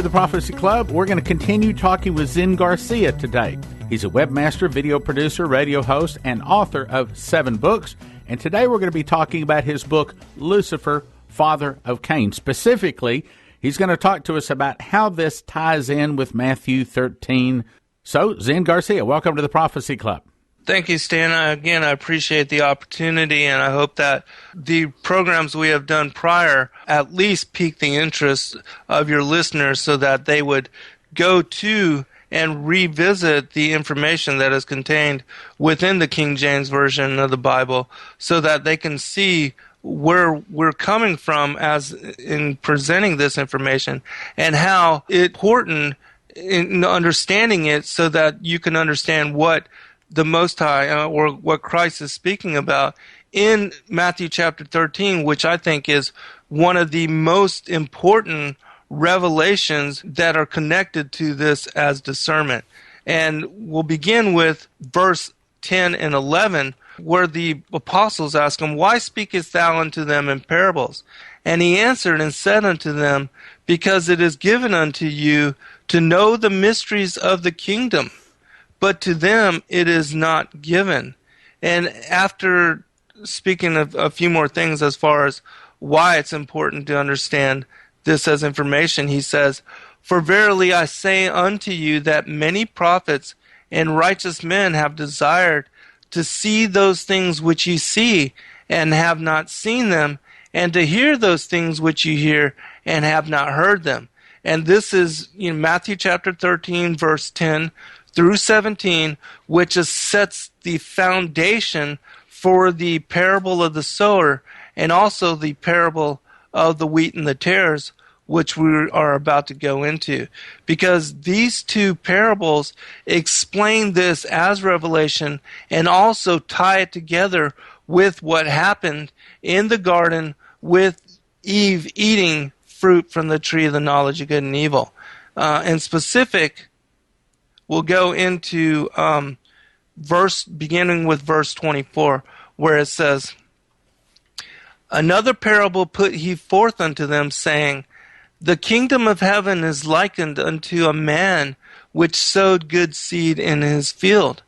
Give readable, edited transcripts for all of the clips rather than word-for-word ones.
the Prophecy Club. We're going to continue talking with Zen Garcia today. He's a webmaster, video producer, radio host, and author of 7 books. And today we're going to be talking about his book, Lucifer, Father of Cain. Specifically, he's going to talk to us about how this ties in with Matthew 13. So, Zen Garcia, welcome to the Prophecy Club. Thank you, Stan. Again, I appreciate the opportunity, and I hope that the programs we have done prior at least pique the interest of your listeners so that they would go to and revisit the information that is contained within the King James Version of the Bible so that they can see where we're coming from as in presenting this information and how it's important in understanding it so that you can understand what the Most High, or what Christ is speaking about in Matthew chapter 13, which I think is one of the most important revelations that are connected to this as discernment. And we'll begin with verse 10 and 11, where the apostles ask him, "Why speakest thou unto them in parables?" And he answered and said unto them, "Because it is given unto you to know the mysteries of the kingdom, but to them it is not given." And after speaking of a few more things as far as why it's important to understand this as information, he says, "For verily I say unto you that many prophets and righteous men have desired to see those things which ye see, and have not seen them, and to hear those things which ye hear, and have not heard them." And this is in Matthew chapter 13, verse 10 through 17, which sets the foundation for the parable of the sower and also the parable of the wheat and the tares, which we are about to go into. Because these two parables explain this as revelation and also tie it together with what happened in the garden with Eve eating fruit from the tree of the knowledge of good and evil. In specific, we'll go into beginning with verse 24, where it says, "Another parable put he forth unto them, saying, The kingdom of heaven is likened unto a man which sowed good seed in his field.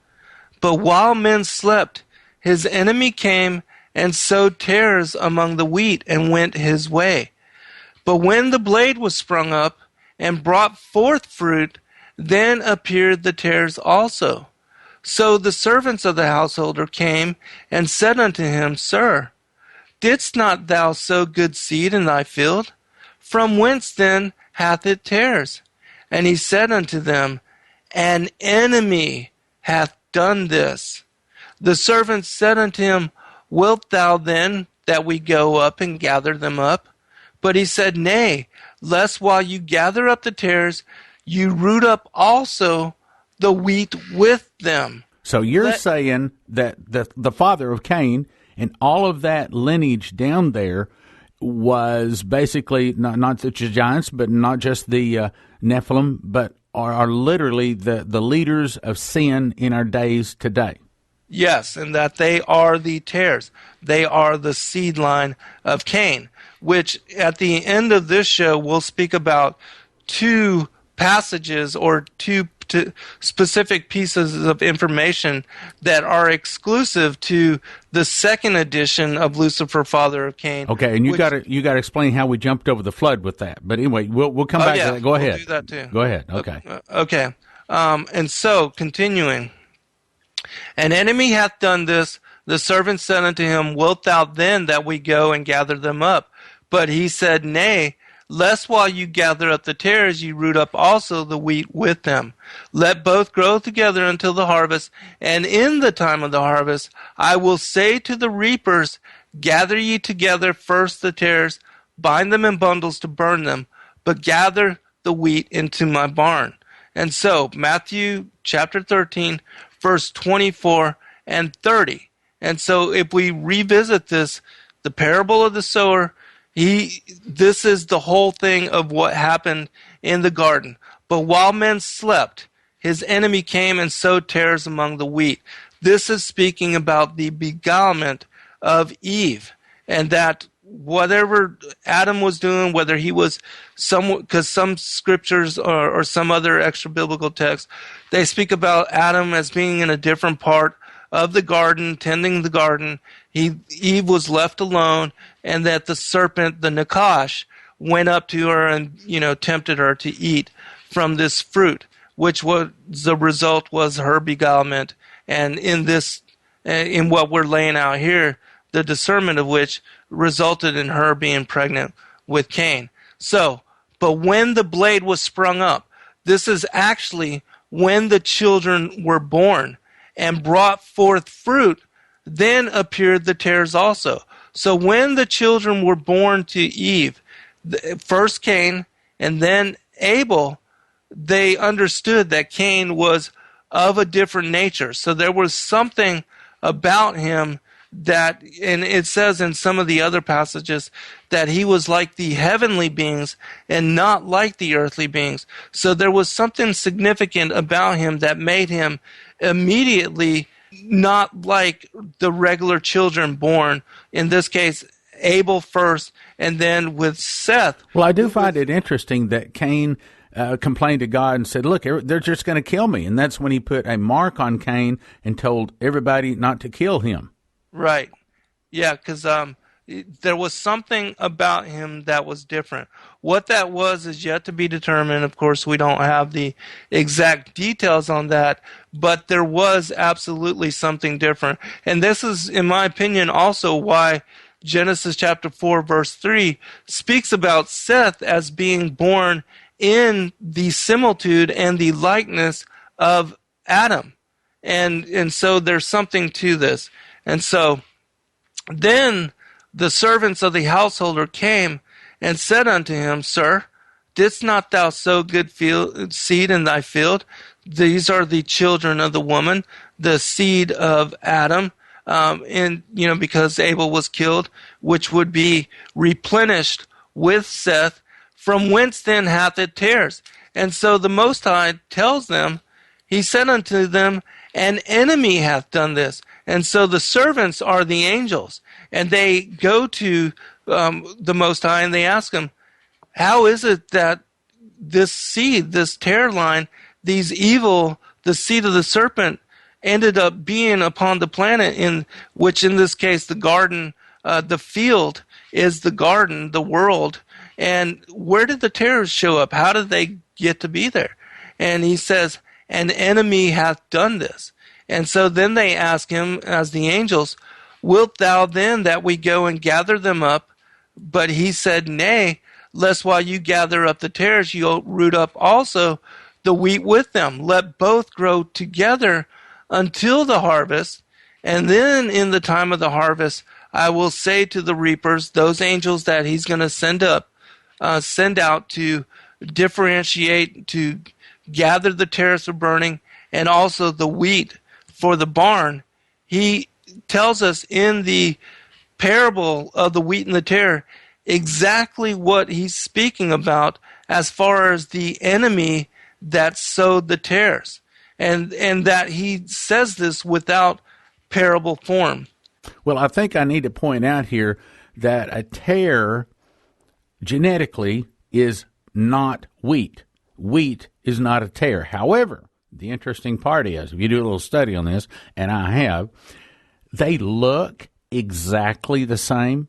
But while men slept, his enemy came and sowed tares among the wheat and went his way. But when the blade was sprung up and brought forth fruit, then appeared the tares also. So the servants of the householder came and said unto him, Sir, didst not thou sow good seed in thy field? From whence then hath it tares? And he said unto them, An enemy hath done this. The servants said unto him, Wilt thou then that we go up and gather them up? But he said, Nay, lest while you gather up the tares, you root up also the wheat with them. So you're saying that the father of Cain and all of that lineage down there was basically not just giants, but not just the Nephilim, but are literally the leaders of sin in our days today. Yes, and that they are the tares. They are the seed line of Cain, which at the end of this show, we'll speak about 2 passages or 2 specific pieces of information that are exclusive to the second edition of Lucifer, Father of Cain. Okay, and you got to explain how we jumped over the flood with that. But anyway, we'll come back to that. Go ahead. We'll do that too. Go ahead. Okay. Okay. And so continuing, an enemy hath done this. The servant said unto him, Wilt thou then that we go and gather them up? But he said, Nay, lest while you gather up the tares, you root up also the wheat with them. Let both grow together until the harvest, and in the time of the harvest I will say to the reapers, Gather ye together first the tares, bind them in bundles to burn them, but gather the wheat into my barn. And so, Matthew chapter 13, verse 24 and 30. And so if we revisit this, the parable of the sower, this is the whole thing of what happened in the garden. But while men slept, his enemy came and sowed tares among the wheat. This is speaking about the beguilement of Eve, and that whatever Adam was doing, whether he was because some scriptures or some other extra biblical texts, they speak about Adam as being in a different part of the garden, tending the garden. Eve was left alone, and that the serpent, the Nakash, went up to her and, tempted her to eat from this fruit, which was the result was her beguilement. And in what we're laying out here, the discernment of which resulted in her being pregnant with Cain. So, but when the blade was sprung up, this is actually when the children were born and brought forth fruit, then appeared the tares also. So when the children were born to Eve, first Cain and then Abel, they understood that Cain was of a different nature. So there was something about him that, and it says in some of the other passages, that he was like the heavenly beings and not like the earthly beings. So there was something significant about him that made him immediately not like the regular children born, in this case, Abel first, and then with Seth. Well, I do find it interesting that Cain complained to God and said, look, they're just going to kill me. And that's when he put a mark on Cain and told everybody not to kill him. Right. Yeah, because there was something about him that was different. What that was is yet to be determined. Of course, we don't have the exact details on that, but there was absolutely something different. And this is, in my opinion, also why Genesis chapter 4, verse 3 speaks about Seth as being born in the similitude and the likeness of Adam. And so there's something to this. And so then the servants of the householder came and said unto him, Sir, didst not thou sow good seed in thy field? These are the children of the woman, the seed of Adam, because Abel was killed, which would be replenished with Seth. From whence then hath it tares? And so the Most High tells them, he said unto them, an enemy hath done this. And so the servants are the angels. And they go to the Most High and they ask him, how is it that this seed, this tare line, these evil, the seed of the serpent, ended up being upon the planet, in which in this case the garden, the field is the garden, the world. And where did the tares show up? How did they get to be there? And he says, an enemy hath done this. And so then they ask him, as the angels, wilt thou then that we go and gather them up? But he said, nay, lest while you gather up the tares, you'll root up also the wheat with them. Let both grow together until the harvest. And then in the time of the harvest, I will say to the reapers, those angels that he's going to send out to differentiate, to gather the tares for burning, and also the wheat for the barn. He tells us in the parable of the wheat and the tare exactly what he's speaking about as far as the enemy that sowed the tares. And that he says this without parable form. Well, I think I need to point out here that a tare genetically is not wheat. Wheat is not a tare. However, the interesting part is, if you do a little study on this, and I have, they look exactly the same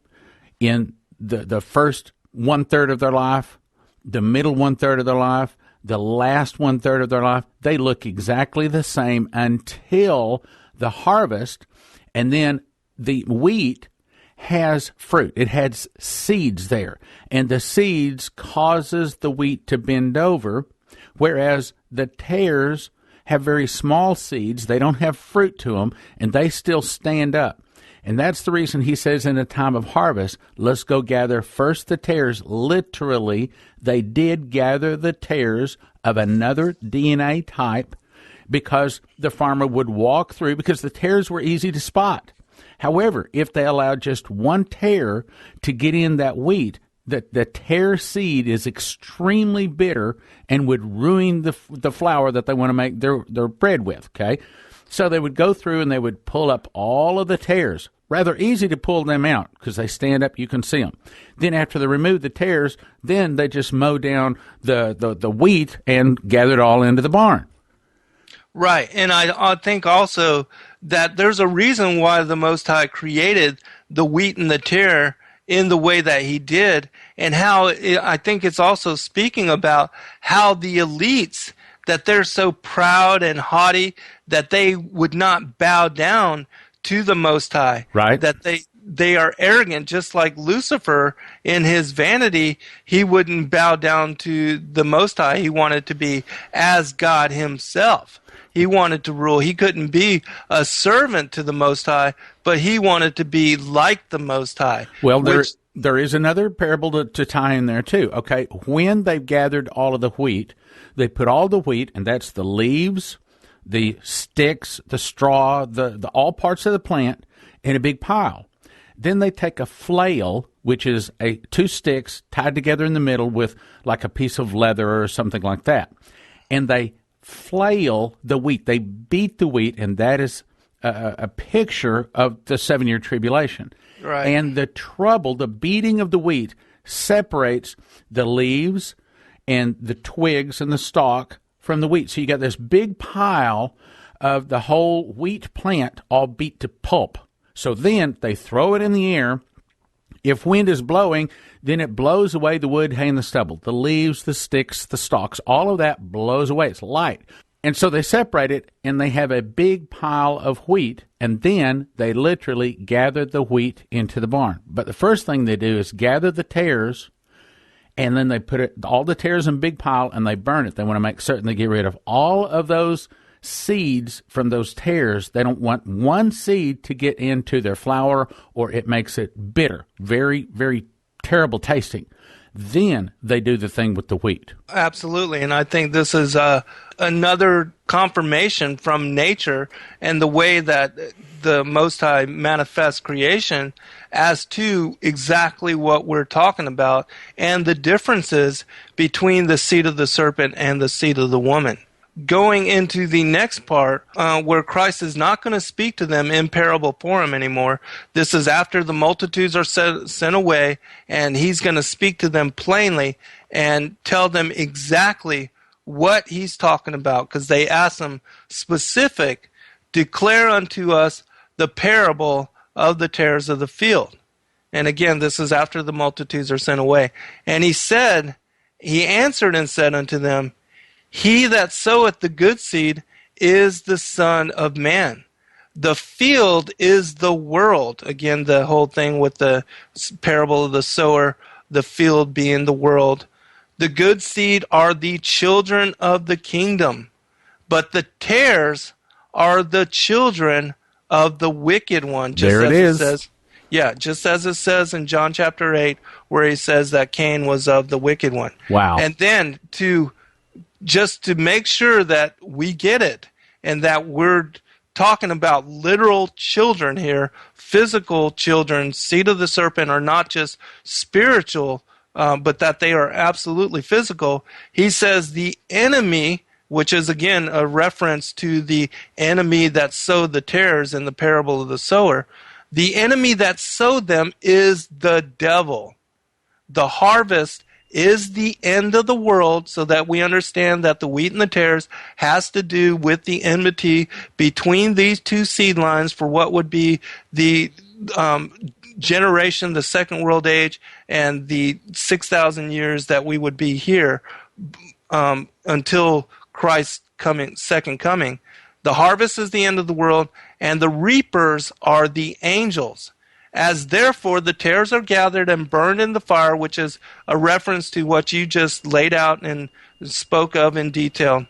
in the first 1/3 of their life, the middle 1/3 of their life, the last 1/3 of their life. They look exactly the same until the harvest, and then the wheat has fruit. It has seeds there, and the seeds causes the wheat to bend over, whereas the tares have very small seeds. They don't have fruit to them, and they still stand up. And that's the reason he says in the time of harvest, let's go gather first the tares. Literally, they did gather the tares of another DNA type because the farmer would walk through, because the tares were easy to spot. However, if they allowed just one tare to get in that wheat, the tare seed is extremely bitter and would ruin the flour that they want to make their bread with, okay? So they would go through and they would pull up all of the tares, rather easy to pull them out because they stand up, you can see them. Then after they remove the tares, then they just mow down the wheat and gather it all into the barn. Right, and I think also that there's a reason why the Most High created the wheat and the tare in the way that he did, and I think it's also speaking about how the elites, that they're so proud and haughty that they would not bow down to the Most High. Right. That they are arrogant, just like Lucifer in his vanity. He wouldn't bow down to the Most High. He wanted to be as God himself. He wanted to rule. He couldn't be a servant to the Most High, but he wanted to be like the Most High. Well, there is another parable to tie in there too. Okay, when they've gathered all of the wheat, they put all the wheat, and that's the leaves, the sticks, the straw, the all parts of the plant, in a big pile. Then they take a flail, which is two sticks tied together in the middle with like a piece of leather or something like that, and they flail the wheat. They beat the wheat, and that is a picture of the 7-year tribulation. Right. And the trouble, the beating of the wheat, separates the leaves and the twigs and the stalk from the wheat. So you got this big pile of the whole wheat plant all beat to pulp. So then they throw it in the air. If wind is blowing, then it blows away the wood, hay, and the stubble. The leaves, the sticks, the stalks, all of that blows away. It's light. And so they separate it, and they have a big pile of wheat, and then they literally gather the wheat into the barn. But the first thing they do is gather the tares, and then they put all the tares in a big pile, and they burn it. They want to make certain they get rid of all of those seeds from those tares. They don't want one seed to get into their flour, or it makes it bitter, very, very terrible tasting. Then they do the thing with the wheat. Absolutely, and I think this is another confirmation from nature and the way that the Most High manifests creation as to exactly what we're talking about, and the differences between the seed of the serpent and the seed of the woman. Going into the next part, where Christ is not going to speak to them in parable form anymore. This is after the multitudes are sent away, and he's going to speak to them plainly and tell them exactly what he's talking about, because they ask him specific, declare unto us the parable of the tares of the field. And again, this is after the multitudes are sent away. And he answered and said unto them, He that soweth the good seed is the Son of Man. The field is the world. Again, the whole thing with the parable of the sower, the field being the world. The good seed are the children of the kingdom, but the tares are the children of the wicked one. There it is. Just as it says in John chapter 8, where he says that Cain was of the wicked one. Wow. And then just to make sure that we get it, and that we're talking about literal children here, physical children, seed of the serpent, are not just spiritual, but that they are absolutely physical. He says the enemy, which is again a reference to the enemy that sowed the tares in the parable of the sower, the enemy that sowed them is the devil. The harvest is the end of the world, so that we understand that the wheat and the tares has to do with the enmity between these two seed lines for what would be the generation, the second world age, and the 6,000 years that we would be here until Christ's second coming. The harvest is the end of the world, and the reapers are the angels. As therefore the tares are gathered and burned in the fire, which is a reference to what you just laid out and spoke of in detail,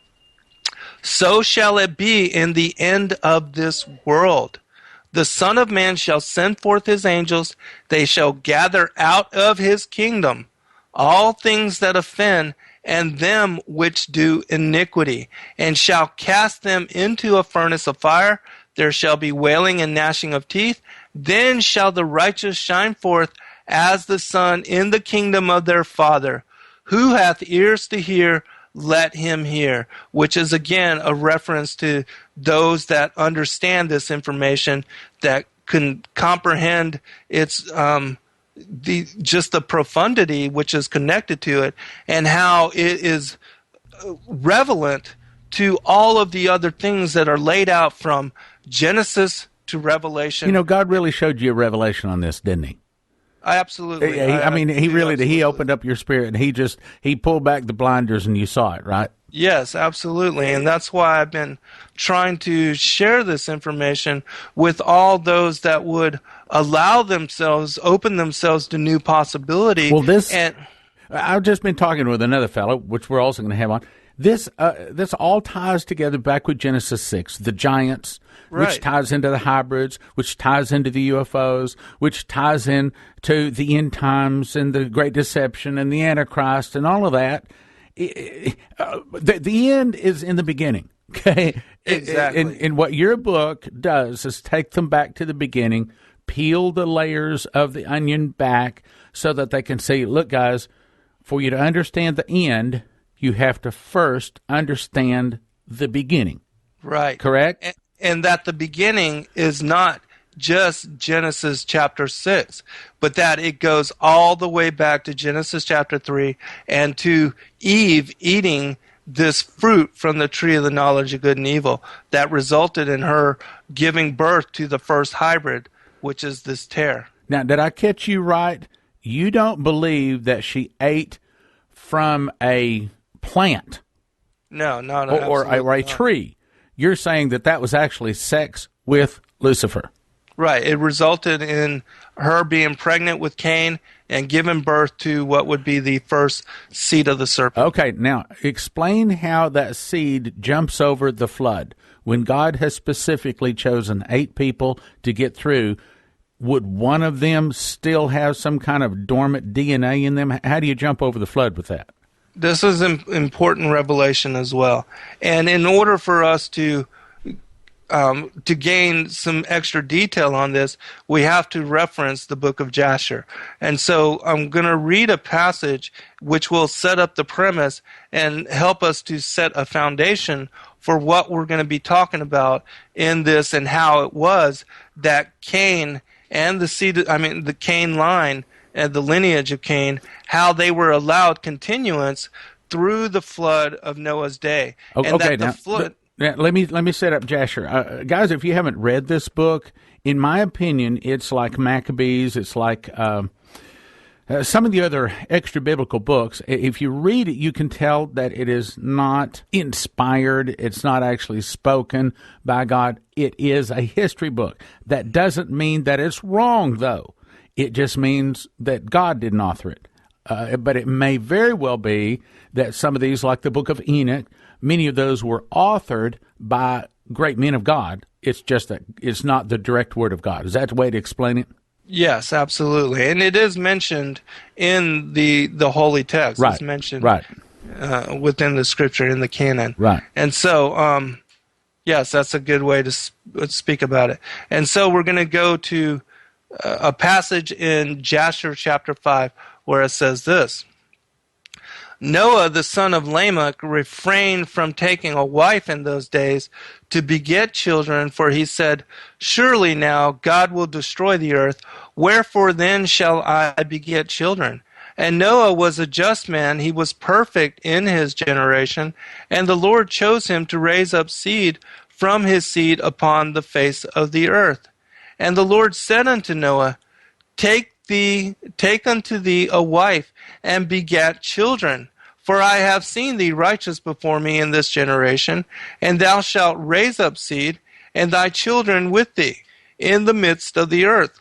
so shall it be in the end of this world. The Son of Man shall send forth his angels. They shall gather out of his kingdom all things that offend, and them which do iniquity, and shall cast them into a furnace of fire. There shall be wailing and gnashing of teeth. Then shall the righteous shine forth as the sun in the kingdom of their Father. Who hath ears to hear, let him hear. Which is again a reference to those that understand this information, that can comprehend its the profundity which is connected to it, and how it is relevant to all of the other things that are laid out from Genesis to Revelation. God really showed you a revelation on this, didn't he? Absolutely. He opened up your spirit, and he pulled back the blinders, and you saw it, right? Yes, absolutely. And that's why I've been trying to share this information with all those that would open themselves to new possibility. Well, I've just been talking with another fellow, which we're also going to have on. This all ties together back with Genesis 6, the giants, right, which ties into the hybrids, which ties into the UFOs, which ties into the end times and the Great Deception and the Antichrist and all of that. The end is in the beginning, okay? Exactly. And what your book does is take them back to the beginning, peel the layers of the onion back so that they can see, look, guys, for you to understand the end, you have to first understand the beginning. Right. Correct? And that the beginning is not just Genesis chapter 6, but that it goes all the way back to Genesis chapter 3 and to Eve eating this fruit from the tree of the knowledge of good and evil that resulted in her giving birth to the first hybrid, which is this tear. Now, did I catch you right? You don't believe that she ate from a plant? No, not or a tree. You're saying that was actually sex with Lucifer. Right. It resulted in her being pregnant with Cain and giving birth to what would be the first seed of the serpent. Okay, now explain how that seed jumps over the flood. When God has specifically chosen 8 people to get through, would one of them still have some kind of dormant DNA in them? How do you jump over the flood with that? This is an important revelation as well. And in order for us to gain some extra detail on this, we have to reference the book of Jasher. And so I'm going to read a passage which will set up the premise and help us to set a foundation for what we're going to be talking about in this, and how it was that Cain and the Cain line and the lineage of Cain, how they were allowed continuance through the flood of Noah's day. Let me set up Jasher. Guys, if you haven't read this book, in my opinion, it's like Maccabees. It's like some of the other extra biblical books. If you read it, you can tell that it is not inspired. It's not actually spoken by God. It is a history book. That doesn't mean that it's wrong, though. It just means that God didn't author it. But it may very well be that some of these, like the book of Enoch, many of those were authored by great men of God. It's just that it's not the direct word of God. Is that the way to explain it? Yes, absolutely. And it is mentioned in the holy text. Right. It's mentioned within the scripture, in the canon. Right. And so, yes, that's a good way to speak about it. And so we're going to go to a passage in Jasher chapter 5 where it says this: Noah, the son of Lamech, refrained from taking a wife in those days to beget children, for he said, Surely now God will destroy the earth, wherefore then shall I beget children? And Noah was a just man, he was perfect in his generation, and the Lord chose him to raise up seed from his seed upon the face of the earth. And the Lord said unto Noah, Take unto thee a wife, and beget children. For I have seen thee righteous before me in this generation, and thou shalt raise up seed, and thy children with thee, in the midst of the earth.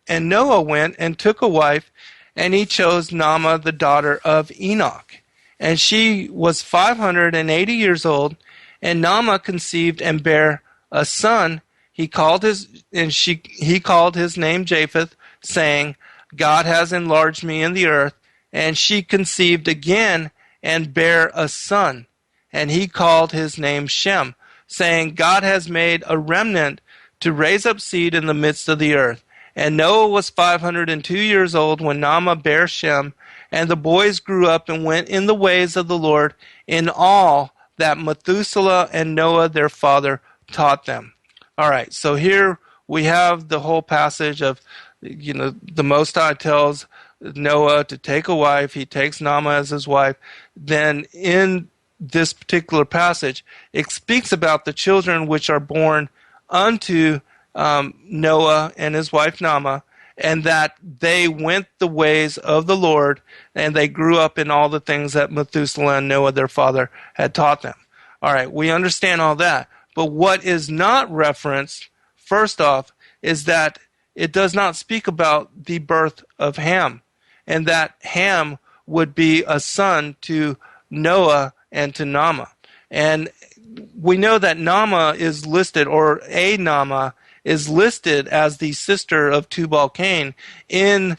And Noah went and took a wife, and he chose Naamah the daughter of Enoch. And she was 580 years old, and Naamah conceived and bare a son. He called his name Japheth, saying, God has enlarged me in the earth. And she conceived again and bare a son. And he called his name Shem, saying, God has made a remnant to raise up seed in the midst of the earth. And Noah was 502 years old when Naamah bare Shem. And the boys grew up and went in the ways of the Lord in all that Methuselah and Noah their father taught them. All right, so here we have the whole passage of, the Most High tells Noah to take a wife. He takes Naamah as his wife. Then in this particular passage, it speaks about the children which are born unto Noah and his wife Naamah, and that they went the ways of the Lord, and they grew up in all the things that Methuselah and Noah, their father, had taught them. All right, we understand all that. But what is not referenced, first off, is that it does not speak about the birth of Ham, and that Ham would be a son to Noah and to Naamah. And we know that Naamah is listed, or a Naamah is listed as the sister of Tubal-Cain in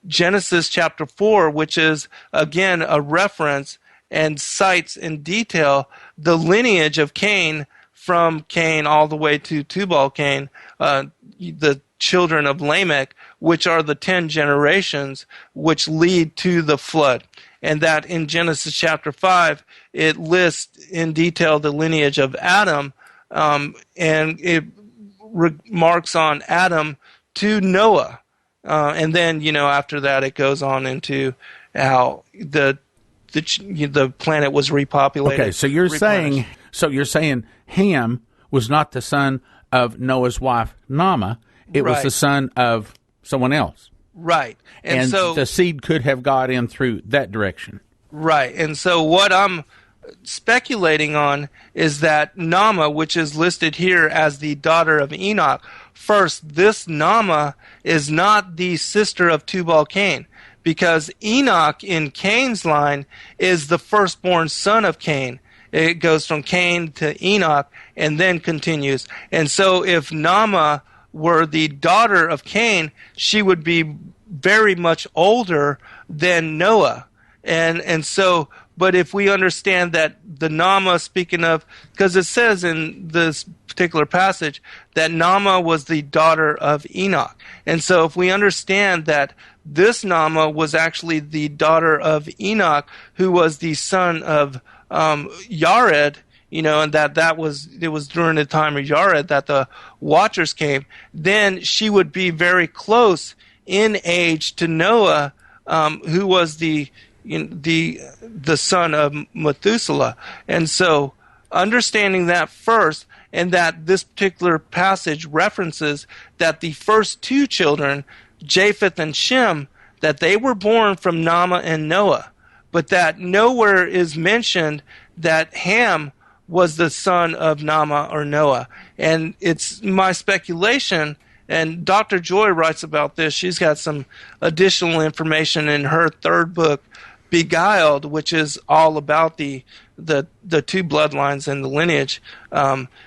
Genesis chapter 4, which is, again, a reference and cites in detail the lineage of Cain from Cain all the way to Tubal-Cain, the children of Lamech, which are the 10 generations which lead to the flood. And that in Genesis chapter 5, it lists in detail the lineage of Adam, and it remarks on Adam to Noah. And then, after that, it goes on into how the planet was repopulated. Okay, so you're saying Ham was not the son of Noah's wife Naamah. It was the son of someone else. Right. And so the seed could have got in through that direction. Right. And so what I'm speculating on is that Naamah, which is listed here as the daughter of Enoch, first, this Naamah is not the sister of Tubal-Cain, because Enoch in Cain's line is the firstborn son of Cain. It goes from Cain to Enoch and then continues. And so if Naamah were the daughter of Cain, she would be very much older than Noah. And so, but if we understand that the Naamah, speaking of, because it says in this particular passage that Naamah was the daughter of Enoch. And so if we understand that this Naamah was actually the daughter of Enoch, who was the son of Yared, and it was during the time of Yared that the Watchers came, then she would be very close in age to Noah, who was the son of Methuselah. And so understanding that first, and that this particular passage references that the first two children, Japheth and Shem, that they were born from Naamah and Noah, but that nowhere is mentioned that Ham was the son of Naamah or Noah. And it's my speculation, and Dr. Joy writes about this. She's got some additional information in her third book, Beguiled, which is all about the two bloodlines and the lineage.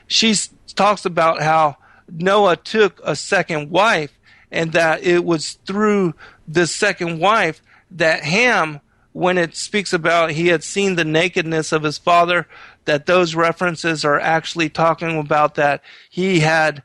She talks about how Noah took a second wife, and that it was through this second wife that Ham, when it speaks about he had seen the nakedness of his father, that those references are actually talking about that he had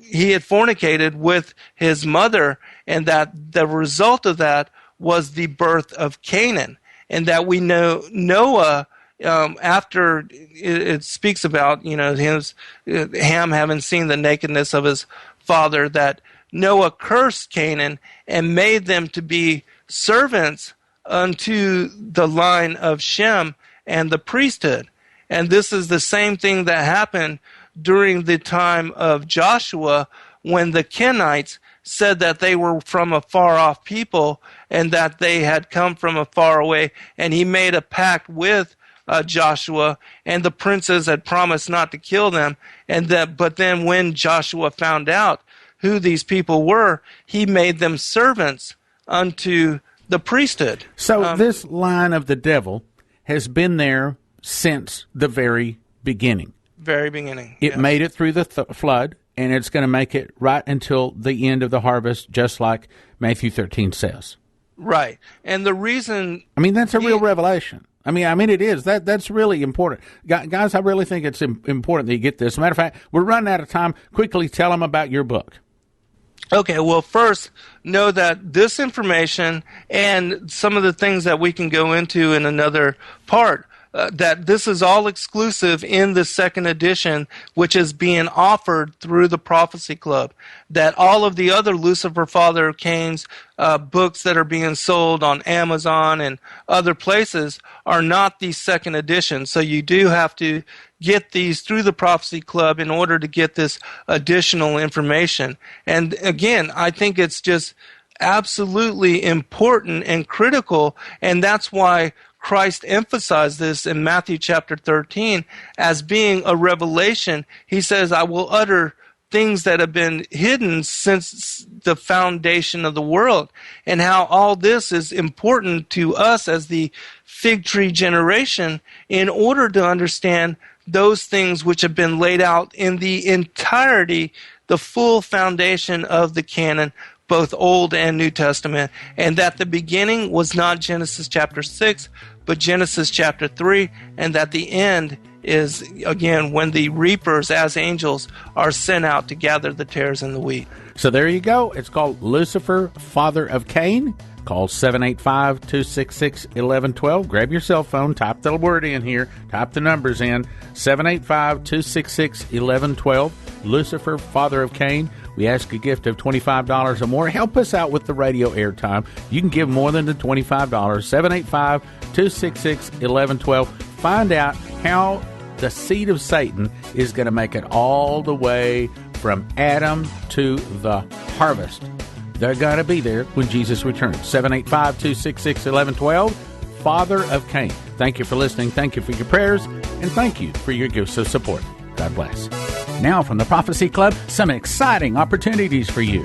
fornicated with his mother, and that the result of that was the birth of Canaan. And that we know Noah, after it speaks about Ham having seen the nakedness of his father, that Noah cursed Canaan and made them to be servants unto the line of Shem and the priesthood. And this is the same thing that happened during the time of Joshua, when the Kenites said that they were from a far off people and that they had come from a far away, and he made a pact with Joshua, and the princes had promised not to kill them, but then when Joshua found out who these people were, he made them servants unto the priesthood. So this line of the devil has been there since the very beginning. Very beginning. It made it through the flood, and it's going to make it right until the end of the harvest, just like Matthew 13 says. Right. And the reason... that's a real revelation. It is. That's really important. Guys, I really think it's important that you get this. As a matter of fact, we're running out of time. Quickly tell them about your book. Okay, well, first, know that this information and some of the things that we can go into in another part, that this is all exclusive in the second edition, which is being offered through the Prophecy Club. That all of the other Lucifer, Father of Cain's books that are being sold on Amazon and other places are not the second edition. So you do have to get these through the Prophecy Club in order to get this additional information. And again, I think it's just absolutely important and critical, and that's why Christ emphasized this in Matthew chapter 13 as being a revelation. He says, I will utter things that have been hidden since the foundation of the world, and how all this is important to us as the fig tree generation in order to understand those things which have been laid out in the entirety, the full foundation of the canon, both Old and New Testament, and that the beginning was not Genesis chapter 6, but Genesis chapter 3, and that the end is, again, when the reapers as angels are sent out to gather the tares and the wheat. So there you go. It's called Lucifer, Father of Cain. Call 785-266-1112. Grab your cell phone, type the word in here, type the numbers in, 785-266-1112. Lucifer, Father of Cain. We ask a gift of $25 or more. Help us out with the radio airtime. You can give more than the $25. 785-266-1112. Find out how the seed of Satan is going to make it all the way from Adam to the harvest. They're going to be there when Jesus returns. 785-266-1112. Father of Cain. Thank you for listening. Thank you for your prayers. And thank you for your gifts of support. God bless. Now from the Prophecy Club, some exciting opportunities for you.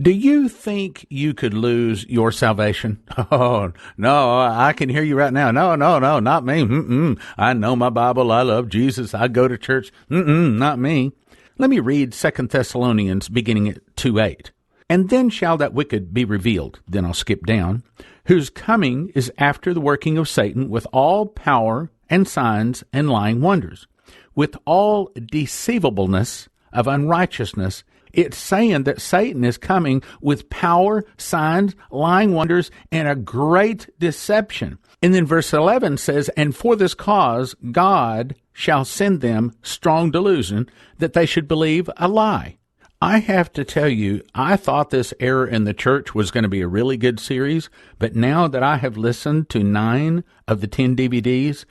Do you think you could lose your salvation? Oh, no, I can hear you right now. No, not me. I know my Bible. I love Jesus. I go to church. Not me. Let me read 2 Thessalonians beginning at 2:8. And then shall that wicked be revealed, then I'll skip down, whose coming is after the working of Satan with all power and signs and lying wonders, with all deceivableness of unrighteousness. It's saying that Satan is coming with power, signs, lying wonders, and a great deception. And then verse 11 says, and for this cause God shall send them strong delusion, that they should believe a lie. I have to tell you, I thought this Error in the Church was going to be a really good series, but now that I have listened to 9 of the 10 DVDs,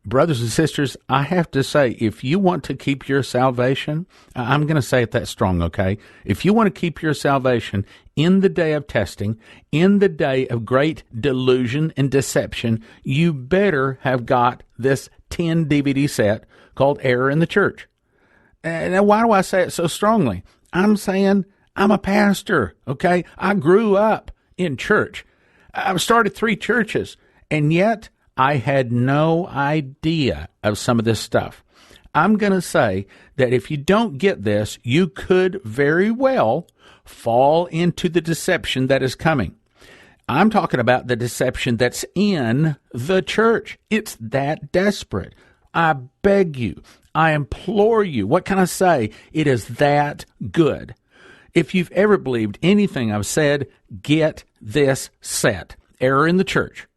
brothers and sisters, I have to say, if you want to keep your salvation, I'm going to say it that strong, okay? If you want to keep your salvation in the day of testing, in the day of great delusion and deception, you better have got this 10 DVD set called Error in the Church. Now, why do I say it so strongly? I'm saying I'm a pastor, okay? I grew up in church. I've started 3 churches, and yet I had no idea of some of this stuff. I'm going to say that if you don't get this, you could very well fall into the deception that is coming. I'm talking about the deception that's in the church. It's that desperate. I beg you. I implore you. What can I say? It is that good. If you've ever believed anything I've said, get this set. Error in the Church.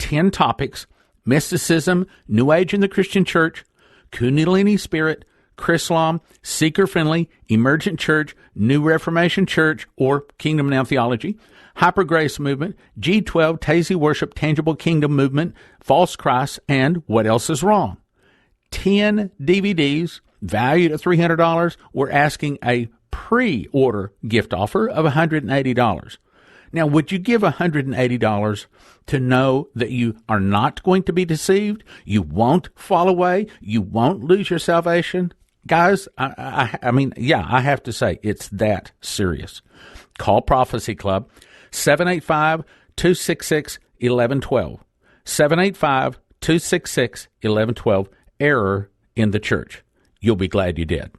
10 topics: mysticism, New Age in the Christian Church, Kundalini Spirit, Chrislam, Seeker-Friendly, Emergent Church, New Reformation Church, or Kingdom Now Theology, Hyper Grace Movement, G12, Tazy Worship, Tangible Kingdom Movement, False Christ, and What Else is Wrong. 10 DVDs valued at $300. We're asking a pre-order gift offer of $180. Now, would you give $180 to know that you are not going to be deceived? You won't fall away? You won't lose your salvation? Guys, I mean, I have to say, it's that serious. Call Prophecy Club, 785-266-1112. 785-266-1112. Error in the Church. You'll be glad you did.